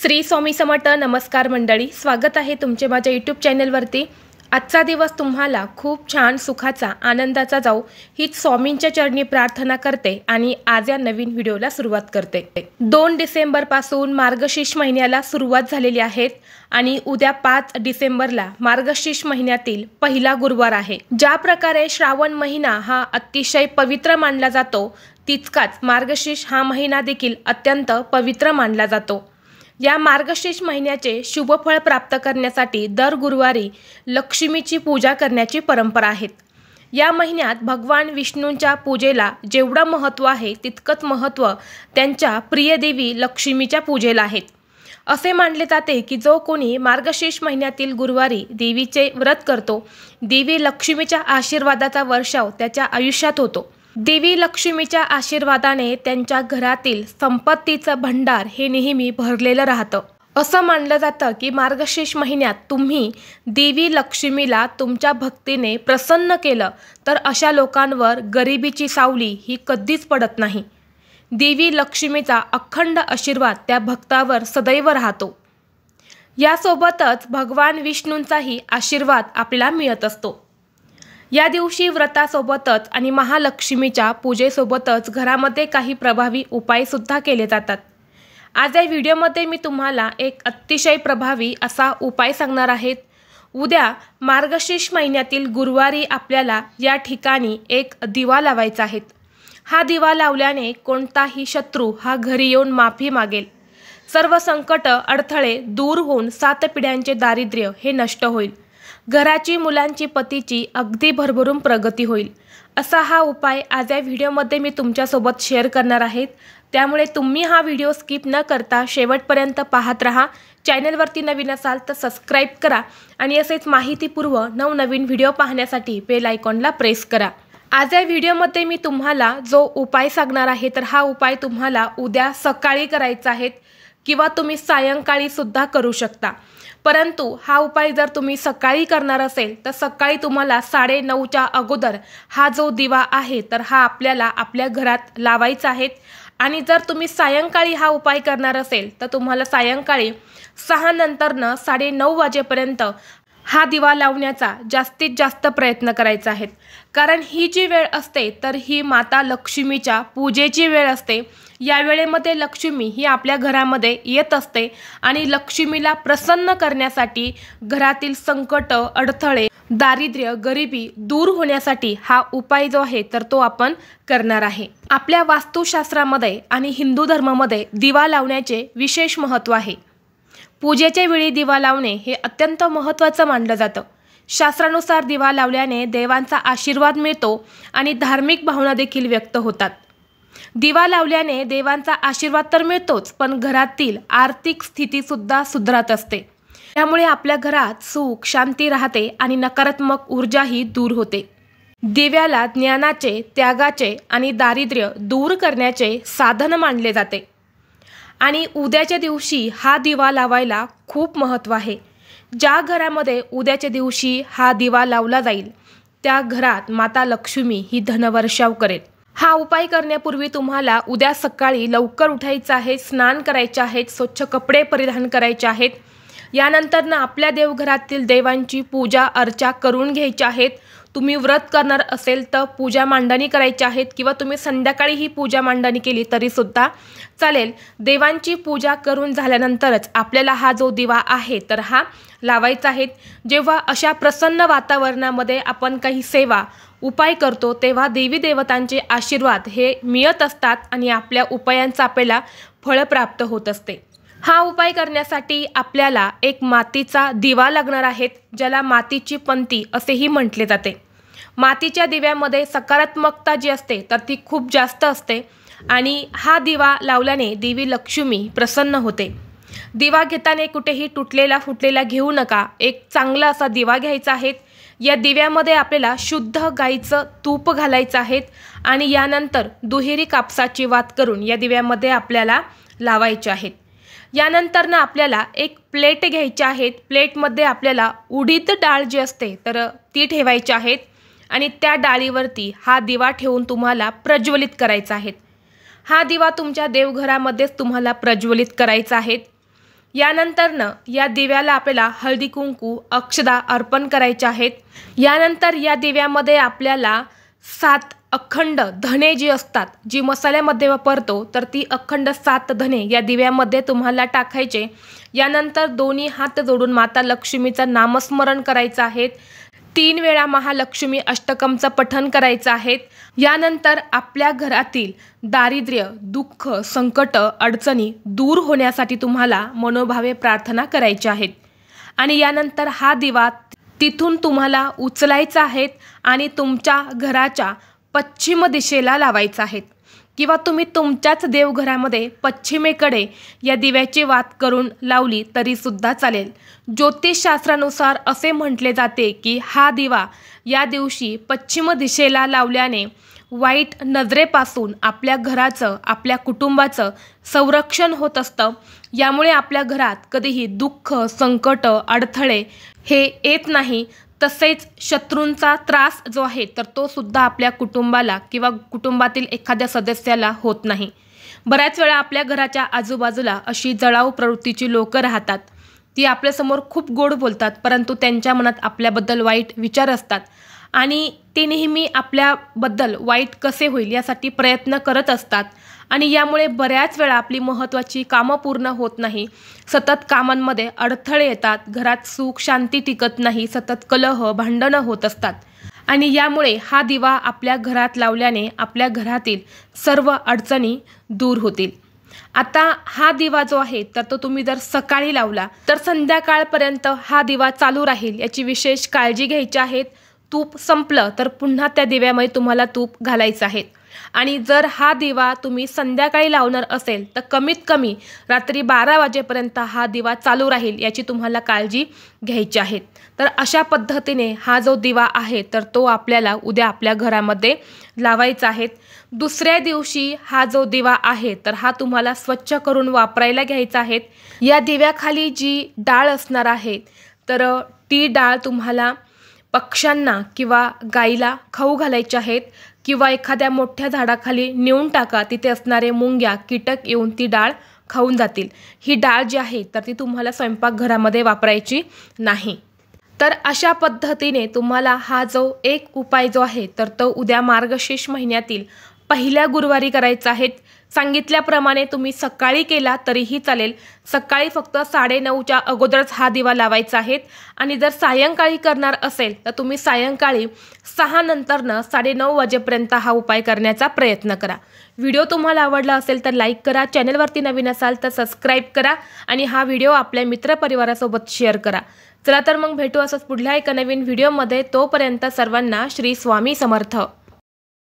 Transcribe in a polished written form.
श्री स्वामी समर्थ। नमस्कार मंडळी, स्वागत आहे तुमचे माझ्या यूट्यूब चॅनलवरती। आजचा दिवस तुम्हाला खूप छान सुखाचा आनंदाचा जाऊ हीच स्वामींच्या चरणी प्रार्थना करते आणि आज या नवीन व्हिडिओला सुरुवात करते। 2 डिसेंबर पासून मार्गशीर्ष महिन्याला सुरुवात झालेली आहे आणि उद्या 5 डिसेंबरला मार्गशीर्ष महिन्यातील पहिला गुरुवार आहे। ज्या प्रकारे श्रावण महिना हा अतिशय पवित्र मानला जातो, तितकाच मार्गशीर्ष हा महिना देखील अत्यंत पवित्र मानला जातो। या मार्गशीर्ष महिन्याचे शुभफळ प्राप्त करण्यासाठी दर गुरुवारी लक्ष्मीची पूजा करण्याची परंपरा आहे। या महिन्यात भगवान विष्णूंच्या पूजेला जेवढं महत्त्व आहे तितकंच महत्त्व त्यांच्या प्रिय देवी लक्ष्मीच्या पूजेला आहे। असे मानले जाते की जो कोणी मार्गशीर्ष महिन्यातील गुरुवारी देवीचे व्रत करतो, देवी लक्ष्मीच्या आशीर्वादाचा वर्षाव त्याच्या आयुष्यात होतो। देवी लक्ष्मीच्या आशीर्वादाने त्यांच्या घरातील संपत्तीचं भंडार हे नेहमी भरलेलं राहतं। असं मानलं जातं की मार्गशीर्ष महिन्यात तुम्ही देवी लक्ष्मीला तुमच्या भक्तीने प्रसन्न केलं तर अशा लोकांवर गरिबीची सावली ही कधीच पडत नाही। देवी लक्ष्मीचा अखंड आशीर्वाद त्या भक्तावर सदैव राहतो। यासोबतच भगवान विष्णूंचाही आशीर्वाद आपल्याला मिळत असतो। या दिवशी व्रतासोबतच आणि महालक्ष्मीच्या पूजेसोबतच घरामध्ये काही प्रभावी उपाय सुद्धा केले जातात। आज या व्हिडिओमध्ये मी तुम्हाला एक अतिशय प्रभावी असा उपाय सांगणार आहे। उद्या मार्गशीर्ष महिन्यातील गुरुवारी आपल्याला या ठिकाणी एक दिवा लावायचा आहे। हा दिवा लावल्याने कोणताही शत्रू हा घरी येऊन माफी मागेल, सर्व संकट अडथळे दूर होऊन 7 पिढ्यांचे दारिद्र्य हे नष्ट होईल, घराची मुलांची पतीची अगदी भरभरून प्रगती होईल। असा हा उपाय आज या व्हिडिओमध्ये मी तुमच्यासोबत शेअर करणार आहे। त्यामुळे तुम्ही हा व्हिडिओ स्किप न करता शेवटपर्यंत पाहत राहा। चॅनलवरती नवीन असाल तर सबस्क्राईब करा आणि असेच माहितीपूर्व नवनवीन व्हिडिओ पाहण्यासाठी बेल आयकॉनला प्रेस करा। आज या व्हिडिओमध्ये मी तुम्हाला जो उपाय सांगणार आहे तर हा उपाय तुम्हाला उद्या सकाळी करायचा आहे किंवा तुम्ही सायंकाळी सुद्धा करू शकता। परंतु हा उपाय जर तुम्ही सकाळी करणार असेल तर सकाळी तुम्हाला 9:30च्या अगोदर हा जो दिवा आहे तर हा आपल्याला आपल्या घरात लावायचा आहे। आणि जर तुम्ही सायंकाळी हा उपाय करणार असेल तर तुम्हाला सायंकाळी 6 नंतरनं 9:30 वाजेपर्यंत हा दिवा लावण्याचा जास्तीत जास्त प्रयत्न करायचा आहे। कारण ही जी वेळ असते तर ही माता लक्ष्मीच्या पूजेची वेळ असते। या वेळेमध्ये लक्ष्मी ही आपल्या घरामध्ये येत असते आणि लक्ष्मीला प्रसन्न करण्यासाठी घरातील संकट अडथळे दारिद्र्य गरिबी दूर होण्यासाठी हा उपाय जो आहे तर तो आपण करणार आहे। आपल्या वास्तुशास्त्रामध्ये आणि हिंदू धर्मामध्ये दिवा लावण्याचे विशेष महत्त्व आहे। पूजेच्या वेळी दिवा लावणे हे अत्यंत महत्त्वाचं मानलं जातं। शास्त्रानुसार दिवा लावल्याने देवांचा आशीर्वाद मिळतो आणि धार्मिक भावना देखील व्यक्त होतात। दिवा लावल्याने देवांचा आशीर्वाद तर मिळतोच, पण घरातील आर्थिक स्थिती सुद्धा सुधारत असते। त्यामुळे आपल्या घरात सुख शांती राहते आणि नकारात्मक ऊर्जाही दूर होते। दिव्याला ज्ञानाचे, त्यागाचे आणि दारिद्र्य दूर करण्याचे साधन मानले जाते आणि उद्याच्या दिवशी हा दिवा लावायला खूप महत्त्व आहे। ज्या घरामध्ये उद्याच्या दिवशी हा दिवा लावला जाईल त्या घरात माता लक्ष्मी ही धनवर्षाव करेल। हा उपाय करण्यापूर्वी तुम्हाला उद्या सकाळी लवकर उठायचं आहे, स्नान करायचे आहेत, स्वच्छ कपडे परिधान करायचे आहेत। यानंतर आपल्या देवघरातील देवांची पूजा अर्चा करून घ्यायची आहेत। तुम्ही व्रत करणार असेल तर पूजा मांडणी करायची आहेत किंवा तुम्ही संध्याकाळी ही पूजा मांडणी केली तरी सुद्धा चालेल। देवांची पूजा करून झाल्यानंतरच आपल्याला हा जो दिवा आहे तर हा लावायचा आहे। जेव्हा अशा प्रसन्न वातावरणामध्ये आपण काही सेवा उपाय करतो तेव्हा देवी देवतांचे आशीर्वाद हे मिळत असतात आणि आपल्या उपायांचा आपल्याला फळ प्राप्त होत असते। हा उपाय करण्यासाठी आपल्याला एक मातीचा दिवा लागणार आहे, ज्याला मातीची पंती असेही म्हटले जाते। मातीच्या दिव्यामध्ये सकारात्मकता जी असते तर ती खूप जास्त असते आणि हा दिवा लावल्याने देवी लक्ष्मी प्रसन्न होते। दिवा घेताना कुठेही तुटलेला फुटलेला घेऊ नका, एक चांगला असा दिवा घ्यायचा आहे। या दिव्यामध्ये आपल्याला शुद्ध गाईचं तूप घालायचं आहे आणि यानंतर दुहेरी कापसाची वात करून या दिव्यामध्ये आपल्याला लावायचे आहेत। यानंतर आपल्याला एक प्लेट घ्यायची आहे। प्लेटमध्ये आपल्याला उडीद डाळ जी असते तर ती ठेवायची आहे आणि त्या डाळीवरती हा दिवा ठेवून तुम्हाला प्रज्वलित करायचा आहे। हा दिवा तुमच्या देवघरामध्येच तुम्हाला प्रज्वलित करायचा आहे। यानंतरनं या दिव्याला आपल्याला हळदी कुंकू अक्षदा अर्पण करायचे आहेत। यानंतर या दिव्यामध्ये आपल्याला 7 अखंड धने जी असतात, जी मसाल्यामध्ये वापरतो, तर ती अखंड 7 धने या दिव्यामध्ये तुम्हाला टाकायचे। यानंतर दोन्ही हात जोडून माता लक्ष्मीचं नामस्मरण करायचं आहे। 3 वेळा महालक्ष्मी अष्टकमचं पठण करायचं आहे। यानंतर आपल्या घरातील दारिद्र्य, दुःख, संकट, अडचणी दूर होण्यासाठी तुम्हाला मनोभावे प्रार्थना करायची आहेत। आणि यानंतर हा दिवा तिथून तुम्हाला उचलायचा आहे आणि तुमच्या घराच्या पश्चिम दिशेला लावायचा आहे, किंवा तुम्ही तुमच्याच देवघरामध्ये पश्चिमेकडे या दिव्याची वात करून लावली तरी सुद्धा चालेल। ज्योतिषशास्त्रानुसार असे म्हटले जाते की हा दिवा या दिवशी पश्चिम दिशेला लावल्याने वाईट नजरेपासून आपल्या घराचं, आपल्या कुटुंबाचं संरक्षण होत असतं। यामुळे आपल्या घरात कधीही दुःख, संकट, अडथळे हे येत नाही। तसेच शत्रूंचा त्रास जो आहे तर तो सुद्धा आपल्या कुटुंबाला किंवा कुटुंबातील एखाद्या सदस्याला होत नाही। बऱ्याच वेळा आपल्या घराच्या आजूबाजूला अशी जळाऊ प्रवृत्तीची लोक राहतात। ती आपल्यासमोर खूप गोड बोलतात, परंतु त्यांच्या मनात आपल्याबद्दल वाईट विचार असतात आणि ते नेहमी आपल्याबद्दल वाईट कसे होईल यासाठी प्रयत्न करत असतात। आणि यामुळे बऱ्याच वेळा आपली महत्त्वाची कामं पूर्ण होत नाही। सतत कामांमध्ये अडथळे येतात, घरात सुख शांती टिकत नाही, सतत कलह, भांडणं होत असतात। आणि यामुळे हा दिवा आपल्या घरात लावल्याने आपल्या घरातील सर्व अडचणी दूर होतील। आता हा दिवा जो आहे तर तो तुम्ही जर सकाळी लावला तर संध्याकाळपर्यंत हा दिवा चालू राहील, याची विशेष काळजी घ्यायची आहे। तूप संपलं तर पुन्हा त्या दिव्यामध्ये तुम्हाला तूप घालायचं आहे। आणि जर हा दिवा तुम्ही संध्याकाळी लावणार असेल तर कमीत कमी रात्री 12 वाजेपर्यंत हा दिवा चालू राहील, याची तुम्हाला काळजी घ्यायची आहे। तर अशा पद्धतीने हा जो दिवा आहे तर तो आपल्याला उद्या आपल्या घरामध्ये लावायचा आहे। दुसऱ्या दिवशी हा जो दिवा आहे तर हा तुम्हाला स्वच्छ करून वापरायला घ्यायचा आहे। या दिव्याखाली जी डाळ असणार आहे तर ती डाळ तुम्हाला पक्ष्यांना किंवा गाईला खाऊ घालायचे आहेत, किंवा एखाद्या मोठ्या झाडाखाली नेऊन टाका, तिथे असणारे मुंग्या, कीटक येऊन ती डाळ खाऊन जातील। ही डाळ जी आहे तर ती तुम्हाला स्वयंपाकघरामध्ये वापरायची नाही। तर अशा पद्धतीने तुम्हाला हा जो एक उपाय जो आहे तर तो उद्या मार्गशीर्ष महिन्यातील पहिल्या गुरुवारी करायचा आहे। सांगितल्याप्रमाणे तुम्ही सकाळी केला तरीही चालेल। सकाळी फक्त 9:30च्या अगोदरच हा दिवा लावायचा आहे। आणि जर सायंकाळी करणार असेल तर तुम्ही सायंकाळी 6 नंतरनं 9:30 वाजेपर्यंत हा उपाय करण्याचा प्रयत्न करा। व्हिडिओ तुम्हाला आवडला असेल तर लाईक करा, चॅनलवरती नवीन असाल तर सबस्क्राईब करा आणि हा व्हिडिओ आपल्या मित्रपरिवारासोबत शेअर करा। चला तर मग भेटू असंच पुढल्या एका नवीन व्हिडिओमध्ये। तोपर्यंत सर्वांना श्री स्वामी समर्थ।